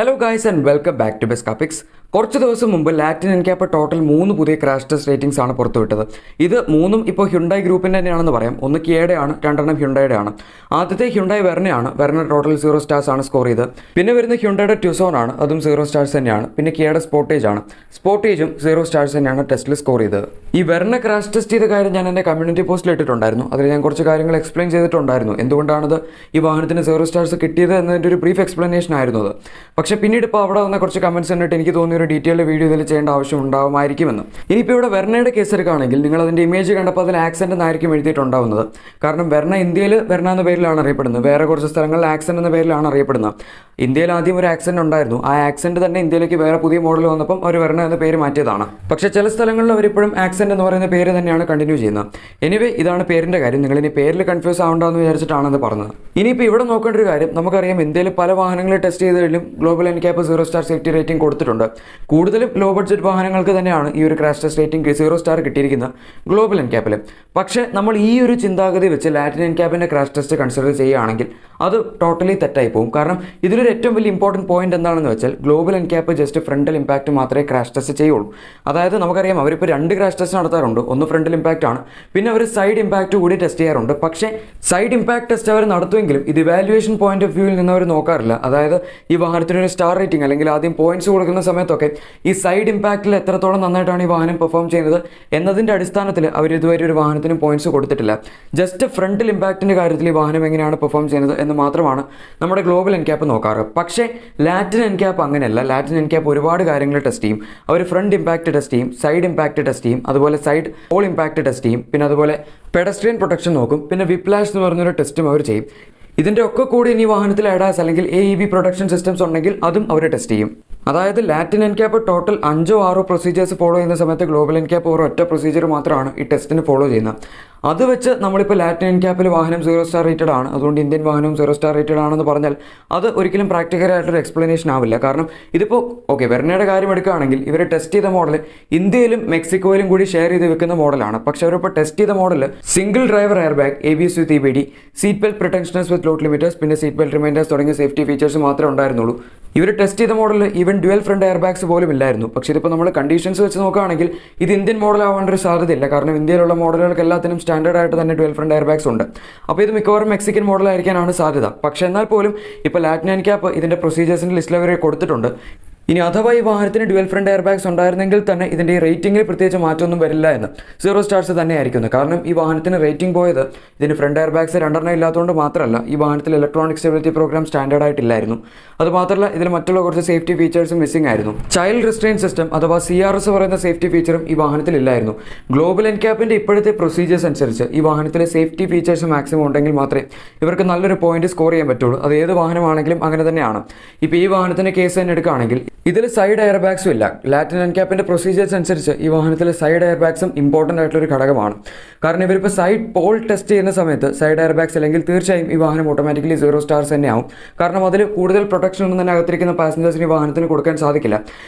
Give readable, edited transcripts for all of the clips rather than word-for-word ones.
Hello guys and welcome back to Best Capics. കുറച്ച് ദിവസം മുമ്പ് ലാറ്റിൻ എൻക്യാപ്പ് ടോട്ടൽ 3 പുതിയ ക്രാഷ് ടെസ്റ്റ് റേറ്റിംഗ്സ് ആണ് പുറത്തുവിട്ടത്. ഇത് മൂന്നും ഇപ്പോൾ ഹ്യുണ്ടായി ഗ്രൂപ്പിൻ്റെ തന്നെയാണെന്ന് പറയാം. ഒന്ന് കിയയുടെ ആണ്, രണ്ടെണ്ണം ഹ്യുണ്ടായുടെ ആണ്. ആദ്യത്തെ ഹ്യുണ്ടായി വെർണയാണ്. വെർണ ടോട്ടൽ 0 സ്റ്റാർസ് ആണ് സ്കോർ ചെയ്തത്. പിന്നെ വരുന്ന ഹ്യുണ്ടായുടെ ട്യൂസോൺ ആണ്, അതും 0 സ്റ്റാർസ് തന്നെയാണ്. പിന്നെ കിയയുടെ സ്പോർട്ടേജ് ആണ്, സ്പോർട്ടേജും 0 സ്റ്റാർസ് തന്നെയാണ് ടെസ്റ്റിൽ സ്കോർ ചെയ്തത്. ഈ വെർണ ക്രാഷ് ടെസ്റ്റ് ചെയ്ത കാര്യം ഞാൻ എൻ്റെ കമ്മ്യൂണിറ്റി പോസ്റ്റിൽ ഇട്ടിട്ടുണ്ടായിരുന്നു. അതിൽ ഞാൻ കുറച്ച് കാര്യങ്ങൾ എക്സ്പ്ലെയിൻ ചെയ്തിട്ടുണ്ടായിരുന്നു, എന്തുകൊണ്ടാണത് ഈ വാഹനത്തിന് 0 സ്റ്റാർസ് കിട്ടിയത് എന്നതിൻ്റെ ഒരു ബ്രീഫ് എക്സ്പ്ലനേഷൻ ആയിരുന്നു അത്. പക്ഷേ പിന്നീട് ഇപ്പോൾ അവിടെ വന്ന കുറച്ച് കമൻറ്റ്സ് കണ്ടിട്ട് എനിക്ക് തോന്നിയ ഒരു ഡീറ്റെയിൽഡ് വീഡിയോ ഇതിൽ ചെയ്യേണ്ട ആവശ്യം ഉണ്ടാവുമായിരിക്കുമെന്ന്. ഇനിയിപ്പോൾ ഇവിടെ വെർണയുടെ കേസ് എടുക്കുകയാണെങ്കിൽ നിങ്ങൾ അതിൻ്റെ ഇമേജ് കണ്ടപ്പോൾ അതിൽ ആക്സെൻ്റ് എന്നായിരിക്കും എഴുതിയിട്ടുണ്ടാവുന്നത്. കാരണം വെർണ ഇന്ത്യയിൽ വെർണ എന്ന പേരിലാണ് അറിയപ്പെടുന്നത്, വേറെ കുറച്ച് സ്ഥലങ്ങളിൽ ആക്സെൻ്റ് എന്ന പേരിലാണ് അറിയപ്പെടുന്നത്. ഇന്ത്യയിൽ ആദ്യം ഒരു ആക്സെൻ്റ് ഉണ്ടായിരുന്നു, ആ ആക്സെൻ്റ് തന്നെ ഇന്ത്യയിലേക്ക് വേറെ പുതിയ മോഡൽ വന്നപ്പം അവർ വെർണ എന്ന പേര് മാറ്റിയതാണ്. പക്ഷേ ചില സ്ഥലങ്ങളിൽ അവരിപ്പോഴും ആക്സെൻ്റ് എന്ന് പറയുന്ന പേര് തന്നെയാണ് കണ്ടിന്യൂ ചെയ്യുന്നത്. എനിവേ ഇതാണ് പേരിൻ്റെ കാര്യം. നിങ്ങളിനി പേരിൽ കൺഫ്യൂസ് ആവണ്ടെന്ന് വിചാരിച്ചിട്ടാണ് അത് പറഞ്ഞത്. ഇനിയിപ്പോൾ ഇവിടെ നോക്കേണ്ട ഒരു കാര്യം, നമുക്കറിയാം ഇന്ത്യയിൽ പല വാഹനങ്ങൾ ടെസ്റ്റ് ചെയ്തതിലും global NCAP 0 star safety rating കൊടുത്തിട്ടുണ്ട്. കൂടുതലും ലോ ബഡ്ജറ്റ് വാഹനങ്ങൾക്ക് തന്നെയാണ് ഈ ഒരു ക്രാഷ് ടെസ്റ്റ് റേറ്റിംഗ് 0 സ്റ്റാർ കിട്ടിയിരിക്കുന്നത് ഗ്ലോബൽ എൻക്യാപ്പിൽ. പക്ഷേ നമ്മൾ ഈ ഒരു ചിന്താഗതി വെച്ച് ലാറ്റിൻ എൻക്യാപ്പിൻ്റെ ക്രാഷ് ടെസ്റ്റ് കൺസിഡർ ചെയ്യുകയാണെങ്കിൽ അത് ടോട്ടലി തെറ്റായി പോകും. കാരണം ഇതിലൊരു ഏറ്റവും വലിയ ഇമ്പോർട്ടൻറ്റ് പോയിന്റ് എന്താണെന്ന് വെച്ചാൽ global NCAP just frontal impact മാത്രമേ ക്രാഷ് ടെസ്റ്റ് ചെയ്യുള്ളൂ. അതായത് നമുക്കറിയാം അവരിപ്പോൾ 2 ക്രാഷ് ടെസ്റ്റ് നടത്താറുണ്ട്. ഒന്ന് ഫ്രണ്ടൽ ഇമ്പാക്റ്റ് ആണ്, പിന്നെ അവർ സൈഡ് ഇമ്പാക്റ്റ് കൂടി ടെസ്റ്റ് ചെയ്യാറുണ്ട്. പക്ഷേ സൈഡ് ഇമ്പാക്റ്റ് ടെസ്റ്റ് അവർ നടത്തുമെങ്കിലും ഇത് ഇവാലുവേഷൻ പോയിന്റ് ഓഫ് വ്യൂവിൽ നിന്ന് അവർ നോക്കാറില്ല. അതായത് ഈ വാഹനത്തിനൊരു സ്റ്റാർ റേറ്റിംഗ് അല്ലെങ്കിൽ ആദ്യം പോയിന്റ്സ് കൊടുക്കുന്ന സമയത്തൊക്കെ ഈ സൈഡ് ഇമ്പാക്റ്റിൽ എത്രത്തോളം നന്നായിട്ടാണ് ഈ വാഹനം പെർഫോം ചെയ്യുന്നത് എന്നതിൻ്റെ അടിസ്ഥാനത്തിൽ അവർ ഇതുവരെ ഒരു വാഹനത്തിനും പോയിന്റ്സ് കൊടുത്തിട്ടില്ല. ജസ്റ്റ് ഫ്രണ്ടൽ ഇമ്പാക്റ്റിൻ്റെ കാര്യത്തിൽ ഈ വാഹനം എങ്ങനെയാണ് പെർഫോം ചെയ്യുന്നത് എന്ന് മാത്രമാണ് നമ്മുടെ ഗ്ലോബൽ എൻക്യാപ്പ് നോക്കാറ്. പക്ഷേ ലാറ്റിൻ എൻക്യാപ്പ് അങ്ങനെയല്ല. ലാറ്റിൻ എൻക്യാപ്പ് ഒരുപാട് കാര്യങ്ങൾ ടെസ്റ്റ് ചെയ്യും. അവർ ഫ്രണ്ട് ഇമ്പാക്റ്റ് ടെസ്റ്റ് ചെയ്യും, സൈഡ് ഇമ്പാക്റ്റ് ടെസ്റ്റ് ചെയ്യും, അതുപോലെ സൈഡ് ഹോൾ ഇമ്പാക്റ്റ് ടെസ്റ്റ് ചെയ്യും, പിന്നെ അതുപോലെ പെഡസ്ട്രിയൻ പ്രൊട്ടക്ഷൻ നോക്കും, പിന്നെ വിപ്ലാഷ് എന്ന് പറഞ്ഞൊരു ടെസ്റ്റും അവർ ചെയ്യും. ഇതിൻ്റെ ഒക്കെ കൂടി ഇനി വാഹനത്തിൽ ADAS അല്ലെങ്കിൽ AEB പ്രൊട്ടക്ഷൻ സിസ്റ്റംസ് ഉണ്ടെങ്കിൽ അതും അവർ ടെസ്റ്റ് ചെയ്യും. അതായത് Latin NCAP total 5-6 procedures follow ചെയ്യുന്ന സമയത്ത് ഗ്ലോബൽ എൻക്യാപ്പ് ഒരു ഒറ്റ പ്രൊസീജിയർ മാത്രമാണ് ഈ ടെസ്റ്റിന് ഫോളോ ചെയ്യുന്നത്. അത് വെച്ച് നമ്മളിപ്പോൾ ലാറ്റിൻ എൻക്യാപ്പിൽ വാഹനം 0 സ്റ്റാർ റേറ്റഡ് ആണ്, അതുകൊണ്ട് ഇന്ത്യൻ വാഹനവും 0 സ്റ്റാർ റേറ്റഡ് ആണെന്ന് പറഞ്ഞാൽ അത് ഒരിക്കലും പ്രാക്ടിക്കലായിട്ടൊരു എക്സ്പ്ലനേഷൻ ആവില്ല. കാരണം ഇതിപ്പോൾ ഓക്കെ വെർണയുടെ കാര്യം എടുക്കുകയാണെങ്കിൽ ഇവർ ടെസ്റ്റ് ചെയ്ത മോഡൽ ഇന്ത്യയിലും മെക്സിക്കോയിലും കൂടി ഷെയർ ചെയ്ത് വെക്കുന്ന മോഡലാണ്. പക്ഷേ അവരിപ്പോൾ ടെസ്റ്റ് ചെയ്ത model single driver air bag, ABS with EBD, seat belt protections with load limiters, പിന്നെ സീറ്റ് ബെൽറ്റ് റിമൈൻഡേഴ്സ് തുടങ്ങിയ സേഫ്റ്റി ഫീച്ചേഴ്സ് മാത്രമേ ഉണ്ടായിരുന്നുള്ളൂ. ഇവർ ടെസ്റ്റ് ചെയ്ത model even dual front air bags പോലും ഇല്ലായിരുന്നു. പക്ഷേ ഇതിപ്പോൾ നമ്മൾ കണ്ടീഷൻസ് വെച്ച് നോക്കുകയാണെങ്കിൽ ഇത് ഇന്ത്യൻ മോഡൽ ആവേണ്ട ഒരു സാധ്യതയില്ല. കാരണം ഇന്ത്യയിലുള്ള മോഡലുകൾക്ക് എല്ലാത്തിനും സ്റ്റാൻഡേർഡ് ആയിട്ട് തന്നെ ഡ്യുവൽ ഫ്രണ്ട് എയർ ബാഗ്സ് ഉണ്ട്. അപ്പോൾ ഇത് മിക്കവാറും മെക്സിക്കൻ മോഡലായിരിക്കാനാണ് സാധ്യത. പക്ഷേ എന്നാൽ പോലും ഇപ്പോൾ ലാറ്റിൻ എൻക്യാപ്പ് ഇതിൻ്റെ പ്രൊസീജിയേഴ്സിൻ്റെ ലിസ്റ്റിൽ അവർ കൊടുത്തിട്ടുണ്ട്. ഇനി അഥവാ ഈ വാഹനത്തിന് ഡ്യുവൽ ഫ്രണ്ട് എയർ ബാഗ്സ് ഉണ്ടായിരുന്നെങ്കിൽ തന്നെ ഇതിൻ്റെ ഈ റേറ്റിംഗിൽ പ്രത്യേകിച്ച് മാറ്റമൊന്നും വരില്ല എന്ന് 0 സ്റ്റാർസ് തന്നെയായിരിക്കുന്നത്. കാരണം ഈ വാഹനത്തിന് റേറ്റിംഗ് പോയത് ഇതിന് ഫ്രണ്ട് എയർ ബാഗ്സ് 2 ഇല്ലാത്തതുകൊണ്ട് മാത്രമല്ല, ഈ വാഹനത്തിൽ ഇലക്ട്രോണിക് സ്റ്റെബിലിറ്റി പ്രോഗ്രാം സ്റ്റാൻഡേർഡ് ആയിട്ടില്ലായിരുന്നു. അതുമാത്രമല്ല ഇതിൽ മറ്റുള്ള കുറച്ച് സേഫ്റ്റി ഫീച്ചേഴ്സും മിസ്സിംഗ് ആയിരുന്നു. ചൈൽഡ് റിസ്ട്രെയിൻ സിസ്റ്റം അഥവാ CRS പറയുന്ന സേഫ്റ്റി ഫീച്ചറും ഈ വാഹനത്തിൽ ഇല്ലായിരുന്നു. ഗ്ലോബൽ എൻക്യാപ്പിൻ്റെ ഇപ്പോഴത്തെ പ്രൊസീജിയേഴ്സ് അനുസരിച്ച് ഈ വാഹനത്തിലെ സേഫ്റ്റി ഫീച്ചേഴ്സ് മാക്സിമം ഉണ്ടെങ്കിൽ മാത്രമേ ഇവർക്ക് നല്ലൊരു പോയിന്റ് സ്കോർ ചെയ്യാൻ പറ്റുള്ളൂ. അത് ഏത് വാഹനമാണെങ്കിലും അങ്ങനെ തന്നെയാണ്. ഇപ്പോൾ ഈ വാഹനത്തിൻ്റെ കേസ് തന്നെ എടുക്കുകയാണെങ്കിൽ ഇതിൽ സൈഡ് എയർ ബാഗ്സും ഇല്ല. ലാറ്റിൻ എൻക്യാപ്പിൻ്റെ പ്രൊസീജിയേഴ്സ് അനുസരിച്ച് ഈ വാഹനത്തിൽ സൈഡ് എയർ ബാഗ്സും ഇമ്പോർട്ടൻ്റ് ആയിട്ടുള്ളൊരു ഘടകമാണ്. കാരണം ഇവരിപ്പോൾ സൈഡ് പോൾ ടെസ്റ്റ് ചെയ്യുന്ന സമയത്ത് സൈഡ് എയർ ബാഗ്സ് അല്ലെങ്കിൽ തീർച്ചയായും ഈ വാഹനം ഓട്ടോമാറ്റിക്കലി 0 സ്റ്റാർസ് തന്നെയാവും. കാരണം അതിൽ കൂടുതൽ പ്രൊട്ടക്ഷൻ ഒന്നും തന്നെ അകത്തിരിക്കുന്ന പാസഞ്ചേഴ്സിന് ഈ വാഹനത്തിന് കൊടുക്കാൻ സാധിക്കില്ല.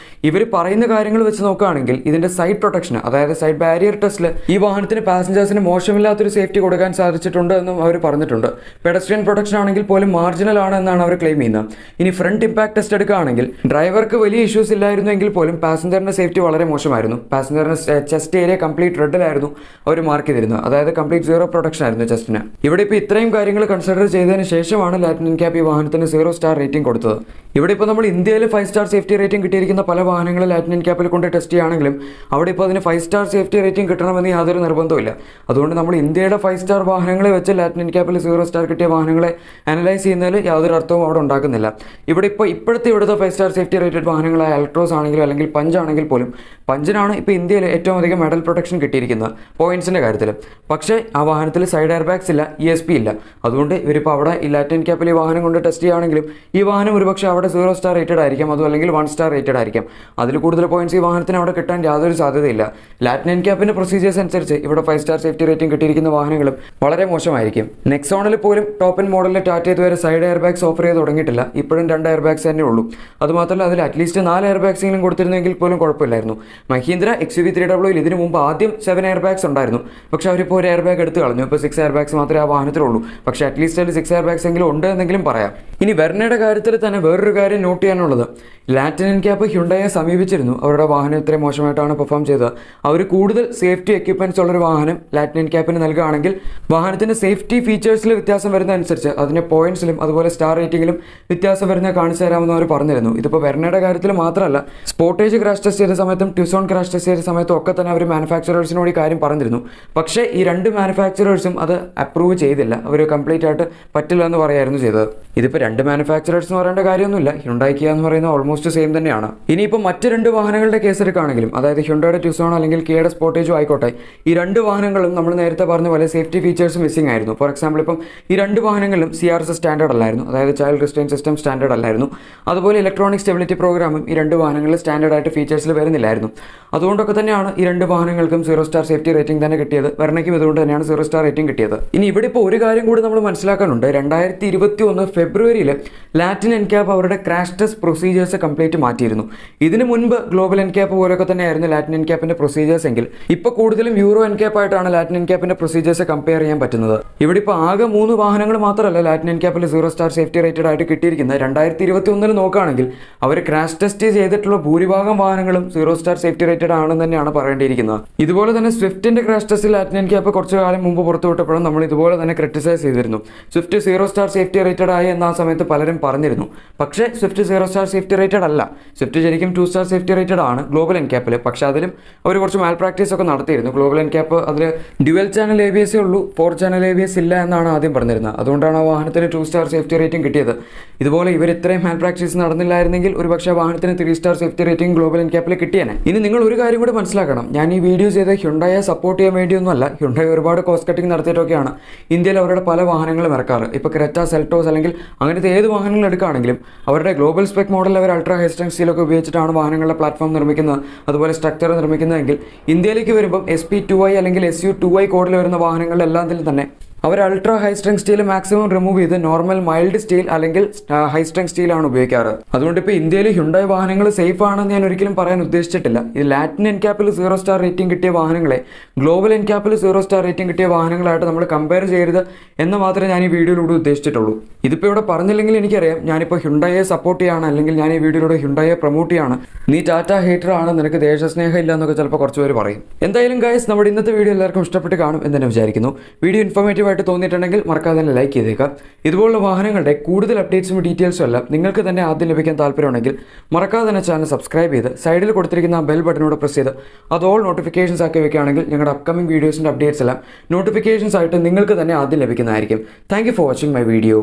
ഇവർ പറയുന്ന കാര്യങ്ങൾ വെച്ച് നോക്കുകയാണെങ്കിൽ ഇതിൻ്റെ സൈഡ് പ്രൊട്ടക്ഷൻ അതായത് സൈഡ് ബാരിയർ ടെസ്റ്റിൽ ഈ വാഹനത്തിന് പാസഞ്ചേഴ്സിന് മോശമില്ലാത്തൊരു സേഫ്റ്റി കൊടുക്കാൻ സാധിച്ചിട്ടുണ്ട് എന്നും അവർ പറഞ്ഞിട്ടുണ്ട്. പെഡസ്ട്രിയൻ പ്രൊട്ടക്ഷൻ ആണെങ്കിൽ പോലും മാർജിനൽ ആണ് എന്നാണ് അവർ ക്ലെയിം ചെയ്യുന്നത്. ഇനി ഫ്രണ്ട് ഇമ്പാക്ട് ടെസ്റ്റ് എടുക്കുകയാണെങ്കിൽ ഡ്രൈവർക്ക് വലിയ ഇഷ്യൂസ് ഇല്ലായിരുന്നെങ്കിൽ പോലും പാസഞ്ചറിൻ്റെ സേഫ്റ്റി വളരെ മോശമായിരുന്നു. പാസഞ്ചറിൻ്റെ ചെസ്റ്റ് ഏരിയ കംപ്ലീറ്റ് റെഡിലായിരുന്നു അവർ മാർക്ക് ചെയ്തിരുന്നത്. അതായത് കംപ്ലീറ്റ് 0 പ്രൊട്ടക്ഷൻ ആയിരുന്നു ചെസ്റ്റിന്. ഇവിടെ ഇപ്പോൾ ഇത്രയും കാര്യങ്ങൾ കൺസിഡർ ചെയ്തതിന് ശേഷമാണ് ലാറ്റിൻ എൻക്യാപ്പ് ഈ വാഹനത്തിന് 0 സ്റ്റാർ റേറ്റിംഗ് കൊടുത്തത്. ഇവിടെ ഇപ്പോൾ നമ്മൾ ഇന്ത്യയിൽ 5 സ്റ്റാർ സേഫ്റ്റി റേറ്റിംഗ് കിട്ടിയിരിക്കുന്ന പല വാഹനങ്ങളും ലാറ്റിൻ എൻക്യാപ്പിൽ കൊണ്ട് ടെസ്റ്റ് ചെയ്യുകയാണെങ്കിലും അവിടെ ഇപ്പോൾ അതിന് 5 സ്റ്റാർ സേഫ്റ്റി റേറ്റിംഗ് കിട്ടണമെന്ന് യാതൊരു നിർബന്ധമില്ല. അതുകൊണ്ട് നമ്മൾ ഇന്ത്യയുടെ 5 സ്റ്റാർ വാഹനങ്ങളെ വെച്ച് ലാറ്റിൻ എൻക്യാപ്പിൽ 0 സ്റ്റാർ കിട്ടിയ വാഹനങ്ങളെ അനലൈസ് ചെയ്യുന്നതിൽ യാതൊരു അർത്ഥവും അവിടെ ഉണ്ടാക്കുന്നില്ല. ഇവിടെ ഇപ്പോൾ ഇവിടുത്തെ 5 സ്റ്റാർ സേഫ്റ്റി റേറ്റഡ് വാഹനങ്ങളായ അൾട്രോസ് ആണെങ്കിലും അല്ലെങ്കിൽ പഞ്ച് ആണെങ്കിൽ പോലും പഞ്ചിനാണ് ഇപ്പോൾ ഇന്ത്യയിൽ ഏറ്റവും അധികം മെഡൽ പ്രൊട്ടക്ഷൻ കിട്ടിയിരിക്കുന്നത് പോയിന്റ്സിൻ്റെ കാര്യത്തിൽ. പക്ഷേ ആ വാഹനത്തിൽ സൈഡ് എയർ ബാഗ്സ് ഇല്ല, ESP ഇല്ല. അതുകൊണ്ട് ഇവരിപ്പോൾ അവിടെ ഈ ലാറ്റിൻ എൻക്യാപ്പിൽ ഈ വാഹനം കൊണ്ട് ടെസ്റ്റ് ചെയ്യുകയാണെങ്കിലും ഈ വാഹനം ഒരുപക്ഷെ അവിടെ 0 സ്റ്റാർ റേറ്റഡ് ആയിരിക്കാം, അതും അല്ലെങ്കിൽ 1 സ്റ്റാർ റേറ്റഡ് ആയിരിക്കാം. അതിൽ കൂടുതൽ പോയിന്റ്സ് ഈ വാഹനത്തിന് അവിടെ കിട്ടാൻ യാതൊരു സാധ്യതയില്ല. ലാറ്റിൻ എൻക്യാപ്പിൻ്റെ പ്രൊസീജിയേഴ്സ് അനുസരിച്ച് ഇവിടെ 5 സ്റ്റാർ സേഫ്റ്റി റേറ്റിംഗ് കിട്ടിയിരിക്കുന്ന വാഹനങ്ങളും വളരെ മോശമായിരിക്കും. നെക്സോണിൽ പോലും ടോപ്പ് എൻ മോഡലിൽ ടാറ്റ ഇതുവരെ സൈഡ് എയർ ബാഗ്സ് ഓഫർ ചെയ്ത് തുടങ്ങിയിട്ടില്ല. ഇപ്പോഴും 2 എയർ ബാഗ്സ് തന്നെ ഉള്ളൂ. അതുമാത്രമല്ല അതിൽ അറ്റ്ലീസ്റ്റ് 4 എയർ ബാഗ്സെങ്കിലും കൊടുത്തിരുന്നെങ്കിൽ പോലും കുഴപ്പമില്ലായിരുന്നു. മഹീന്ദ്ര XUV 300 ഇതിനു മുമ്പ് ആദ്യം 7 എയർ ബാഗ്സ് ഉണ്ടായിരുന്നു. പക്ഷേ അവരിപ്പോൾ ഒരു എയർ ബാഗ് എടുത്ത് കളഞ്ഞു. ഇപ്പോൾ 6 എയർ ബാഗ്സ് മാത്രമേ ആ വാഹനത്തിലുള്ളൂ. പക്ഷേ അറ്റ്ലീസ്റ്റ് അതിൽ 6 എയർ ബാഗ്സ് എങ്കിലും ഉണ്ട് എന്നെങ്കിലും പറയാം. ഇനി വെർണയുടെ കാര്യത്തിൽ തന്നെ വേറൊരു കാര്യം നോട്ട് ചെയ്യാനുള്ളത്, ലാറ്റിൻ എൻക്യാപ്പ് ഹ്യുണ്ടായെ സമീപിച്ചിരുന്നു. അവരുടെ വാഹനം ഇത്രയും മോശമായിട്ടാണ് പെർഫോം ചെയ്തത്, അവർ കൂടുതൽ സേഫ്റ്റി എക്യുപ്മെൻറ്റ്സ് ഉള്ളൊരു വാഹനം ലാറ്റിൻ എൻക്യാപ്പിന് നൽകുകയാണെങ്കിൽ വാഹനത്തിൻ്റെ സേഫ്റ്റി ഫീച്ചേഴ്സിൽ വ്യത്യാസം വരുന്നതനുസരിച്ച് അതിൻ്റെ പോയിന്റ്സിലും അതുപോലെ സ്റ്റാർ റേറ്റിംഗിലും വ്യത്യാസം വരുന്ന കാണിച്ചു തരാമെന്ന് അവർ പറഞ്ഞിരുന്നു. ഇതിപ്പോൾ വെർണയുടെ കാര്യത്തിൽ മാത്രമല്ല, സ്പോർട്ടേജ് ക്രാഷ് ടെസ്റ്റ് ചെയ്ത സമയത്തും ട്യൂസോൺ ക്രാഷ് ടെസ്റ്റ് ചെയ്ത സമയത്തും ഒക്കെ തന്നെ അവർ മാനുഫാക്ചറേഴ്സിനോട് ഈ കാര്യം പറഞ്ഞിരുന്നു. പക്ഷേ ഈ രണ്ട് മാനുഫാക്ചറേഴ്സും അത് അപ്രൂവ് ചെയ്തില്ല, അവർ കംപ്ലീറ്റ് ആയിട്ട് പറ്റില്ല എന്ന് പറയായിരുന്നു ചെയ്തത്. ഇതിപ്പോൾ രണ്ട് മാനുഫാക്ചറേഴ്സ് എന്ന് പറയേണ്ട കാര്യമൊന്നുമില്ല, ഹ്യുണ്ടായി കിയ എന്ന് പറയുന്നത് ഓൾമോസ്റ്റ് സെയിം തന്നെയാണ്. ഇനിയിപ്പോൾ മറ്റ് രണ്ട് വാഹനങ്ങളുടെ കേസ് എടുക്കുകയാണെങ്കിലും, അതായത് ഹ്യുണ്ടായുടെ ട്യൂസോൺ അല്ലെങ്കിൽ കിയയുടെ സ്പോർട്ടേജോ ആയിക്കോട്ടെ, ഈ രണ്ട് വാഹനങ്ങളും നമ്മൾ നേരത്തെ പറഞ്ഞ പോലെ സേഫ്റ്റി ഫീച്ചേഴ്സ് മിസ്സിംഗ് ആയിരുന്നു. ഫോർ എക്സാമ്പിൾ, ഇപ്പം ഈ രണ്ട് വാഹനങ്ങളിലും CRS സ്റ്റാൻഡേർഡ് അല്ലായിരുന്നു, അതായത് ചൈൽഡ് റിസ്ട്രെയിൻ സിസ്റ്റം സ്റ്റാൻഡേർഡ് അല്ലായിരുന്നു. അതുപോലെ ഇലക്ട്രോണിക് സ്റ്റെബിലിറ്റി പ്രോഗ്രാമും ഈ രണ്ട് വാഹനങ്ങളിൽ സ്റ്റാൻഡേർഡ് ആയിട്ട് ഫീച്ചേഴ്സിൽ വരുന്നില്ലായിരുന്നു. അതുകൊണ്ടൊക്കെ തന്നെയാണ് ഈ രണ്ട് വാഹനങ്ങൾക്കും 0 സ്റ്റാർ സേഫ്റ്റി റേറ്റിംഗ് തന്നെ കിട്ടിയത്. വെർണയ്ക്കും ഇതുകൊണ്ട് തന്നെയാണ് 0 സ്റ്റാർ റേറ്റിംഗ് കിട്ടിയത്. ഇനി ഇവിടെ ഇപ്പോൾ ഒരു കാര്യം കൂടി നമ്മൾ മനസ്സിലാക്കാനുണ്ട്. 2021 ഫെബ്രുവരിയിൽ ലാറ്റിൻ എൻക്യാപ്പ് അവരുടെ ക്രാഷ് ടെസ്റ്റ് പ്രൊസീജിയേഴ്സ് കംപ്ലീറ്റ് മാറ്റിയിരുന്നു. ഇതിന് മുൻപ് ഗ്ലോബൽ എൻക്യാപ്പ് പോലൊക്കെ തന്നെയായിരുന്നു ലാറ്റിൻ എൻക്യാപ്പിന്റെ പ്രൊസീജിയേഴ്സ് എങ്കിൽ ഇപ്പോൾ കൂടുതലും യൂറോ എൻക്യാപ്പ് ആയിട്ടാണ് ലാറ്റിൻ എൻക്യാപ്പിന്റെ പ്രൊസീജിയേഴ്സ് കമ്പയർ ചെയ്യാൻ പറ്റുന്നത്. ഇവിടെ ഇപ്പോൾ ആകെ 3 വാഹനങ്ങൾ മാത്രമല്ല ലാറ്റിൻ എൻക്യാപ്പിൽ 0 സ്റ്റാർ സേഫ്റ്റി റേറ്റഡ് ആയിട്ട് കിട്ടിയിരിക്കുന്നത്. 2021 നോക്കുകയാണെങ്കിൽ അവർ ക്രാഷ് ടെസ്റ്റ് ചെയ്തിട്ടുള്ള ഭൂരിഭാഗം വാഹനങ്ങളും 0 സ്റ്റാർ സേഫ്റ്റി റേറ്റഡ് ആണെന്ന് തന്നെയാണ് പറയേണ്ടിയിരിക്കുന്നത്. ഇതുപോലെ തന്നെ സ്വിഫ്റ്റിന്റെ ക്രാഷ് ടെസ്റ്റിൽ ലാറ്റിൻ എൻക്യാപ്പ് കുറച്ചു കാലം മുമ്പ് പുറത്തുവിട്ടപ്പോഴും നമ്മൾ ഇതുപോലെ തന്നെ ക്രിറ്റിസൈസ് ചെയ്തിരുന്നു. സ്വിഫ്റ്റ് 0 സ്റ്റാർ സേഫ്റ്റി റേറ്റഡ് ആയി എന്ന ആ സമയത്ത് പലരും പറഞ്ഞിരുന്നു. പക്ഷേ സ്വിഫ്റ്റ് 0 സ്റ്റാർ സേഫ്റ്റി റേറ്റഡ് അല്ല, സ്വിഫ്റ്റ് ശരിക്കും 2 സ്റ്റാർ സേഫ്റ്റി റേറ്റഡ് ആണ് ഗ്ലോബൽ എൻക്യാപ്പിൽ. പക്ഷേ അതിലും അവർ കുറച്ച് മാൽ പ്രാക്ടീസ് ഒക്കെ നടത്തിയിരുന്നു. ഗ്ലോബൽ എൻക്യാപ്പ് അതിൽ ഡ്യുവൽ ചാനൽ ABS ഉള്ളൂ, 4 ചാനൽ ABS ഇല്ല എന്നാണ് ആദ്യം പറഞ്ഞിരുന്നത്. അതുകൊണ്ടാണ് ആ വാഹനത്തിന് 2 സ്റ്റാർ സേഫ്റ്റി റേറ്റിംഗ് കിട്ടിയത്. ഇതുപോലെ ഇവർ ഇത്രയും മാൽ പ്രാക്ടീസ് നടന്നില്ലായിരുന്നെങ്കിൽ ഒരു പക്ഷേ വാഹനത്തിന് 3 സ്റ്റാർ സേഫ്റ്റി റേറ്റിംഗ് ഗ്ലോബൽ എൻക്യാപ്പിൽ കിട്ടിയേനെ. ഇനി നിങ്ങൾ ഒരു കാര്യം കൂടി മനസ്സിലാക്കണം, ഞാൻ ഈ വീഡിയോ ചെയ്ത് ഹ്യുണ്ടായെ സപ്പോർട്ട് ചെയ്യാൻ വേണ്ടിയൊന്നുമല്ല. ഹ്യുണ്ടായി ഒരുപാട് കോസ്റ്റ് കട്ടിംഗ് നടത്തിയിട്ടൊക്കെയാണ് ഇന്ത്യയിൽ അവരുടെ പല വാഹനങ്ങളും ഇറക്കാറ്. ഇപ്പോൾ ക്രെറ്റ, സെൽട്ടോസ് അല്ലെങ്കിൽ അങ്ങനത്തെ ഏത് വാഹനങ്ങൾ എടുക്കുകയാണെങ്കിലും അവരുടെ ഗ്ലോബൽ സ്പെക് മോഡൽ അവർ അൾട്രാ ഹൈ സ്ട്രെങ്ത് സ്റ്റീലൊക്കെ ഉപയോഗിച്ചിട്ടാണ് വാഹനങ്ങളുടെ പ്ലാറ്റ്ഫോം നിർമ്മിക്കുന്നത്, അതുപോലെ സ്ട്രക്ചർ നിർമ്മിക്കുന്നതെങ്കിൽ ഇന്ത്യയിലേക്ക് വരുമ്പം SB2i അല്ലെങ്കിൽ SU2i കോഡിൽ വരുന്ന വാഹനങ്ങളിലെല്ലാം തന്നെ അവർ ultra high strength steel maximum remove ചെയ്ത് നോർമൽ മൈൽഡ് സ്റ്റീൽ അല്ലെങ്കിൽ ഹൈ സ്ട്രെങ്ത് സ്റ്റീലാണ് ഉപയോഗിക്കാറ്. അതുകൊണ്ട് ഇപ്പോൾ ഇന്ത്യയിൽ ഹ്യുണ്ടായി വാഹനങ്ങൾ സേഫ് ആണെന്ന് ഞാൻ ഒരിക്കലും പറയാൻ ഉദ്ദേശിച്ചിട്ടില്ല. ഇത് ലാറ്റിൻ എൻക്യാപ്പിൽ 0 സ്റ്റാർ റേറ്റിംഗ് കിട്ടിയ വാഹനങ്ങളെ ഗ്ലോബൽ എൻക്യാപ്പിൽ 0 സ്റ്റാർ റേറ്റിംഗ് കിട്ടിയ വാഹനങ്ങളായിട്ട് നമ്മൾ കമ്പയർ ചെയ്യരുത് എന്ന് മാത്രമേ ഞാൻ ഈ വീഡിയോയിലൂടെ ഉദ്ദേശിച്ചിട്ടുള്ളൂ. ഇതിപ്പോൾ ഇവിടെ പറഞ്ഞില്ലെങ്കിൽ എനിക്കറിയാം ഞാനിപ്പോൾ ഹ്യുണ്ടായെ സപ്പോർട്ട് ചെയ്യാണ്, അല്ലെങ്കിൽ ഞാൻ ഈ വീഡിയോയിലൂടെ ഹ്യുണ്ടായെ പ്രൊമോട്ട് ചെയ്യാണ്, നീ ടാറ്റ ഹേറ്റർ ആണ്, നിനക്ക് ദേശസ്നേഹം ഇല്ല എന്നൊക്കെ ചിലപ്പോൾ കുറച്ച് പേര് പറയും. എന്തായാലും ഗൈസ്, നമ്മുടെ ഇന്നത്തെ വീഡിയോ എല്ലാവർക്കും ഇഷ്ടപ്പെട്ട് കാണും എന്ന് തന്നെ വിചാരിക്കുന്നു. വീഡിയോ ഇൻഫോർമേറ്റീവ് തോന്നിയിട്ടുണ്ടെങ്കിൽ മറക്കാതെ തന്നെ ലൈക്ക് ചെയ്തേക്കാം. ഇതുപോലുള്ള വാഹനങ്ങളുടെ കൂടുതൽ അപ്ഡേറ്റ്സും ഡീറ്റെയിൽസും എല്ലാം നിങ്ങൾക്ക് തന്നെ ആദ്യം ലഭിക്കാൻ താല്പര്യമുണ്ടെങ്കിൽ മറക്കാതെ തന്നെ ചാനൽ സബ്സ്ക്രൈബ് ചെയ്ത് സൈഡിൽ കൊടുത്തിരിക്കുന്ന ബെൽ ബട്ടനോട് പ്രസ് ചെയ്ത് അത് ഓൾ നോട്ടിഫിക്കേഷൻസ് ആക്കി വെക്കുകയാണെങ്കിൽ ഞങ്ങളുടെ അപ്കമിംഗ് വീഡിയോസിൻ്റെ അപ്ഡേറ്റ്സ് എല്ലാം നോട്ടിഫിക്കേഷൻസ് ആയിട്ട് നിങ്ങൾക്ക് തന്നെ ആദ്യം ലഭിക്കുന്നതായിരിക്കും. Thank you for watching my video.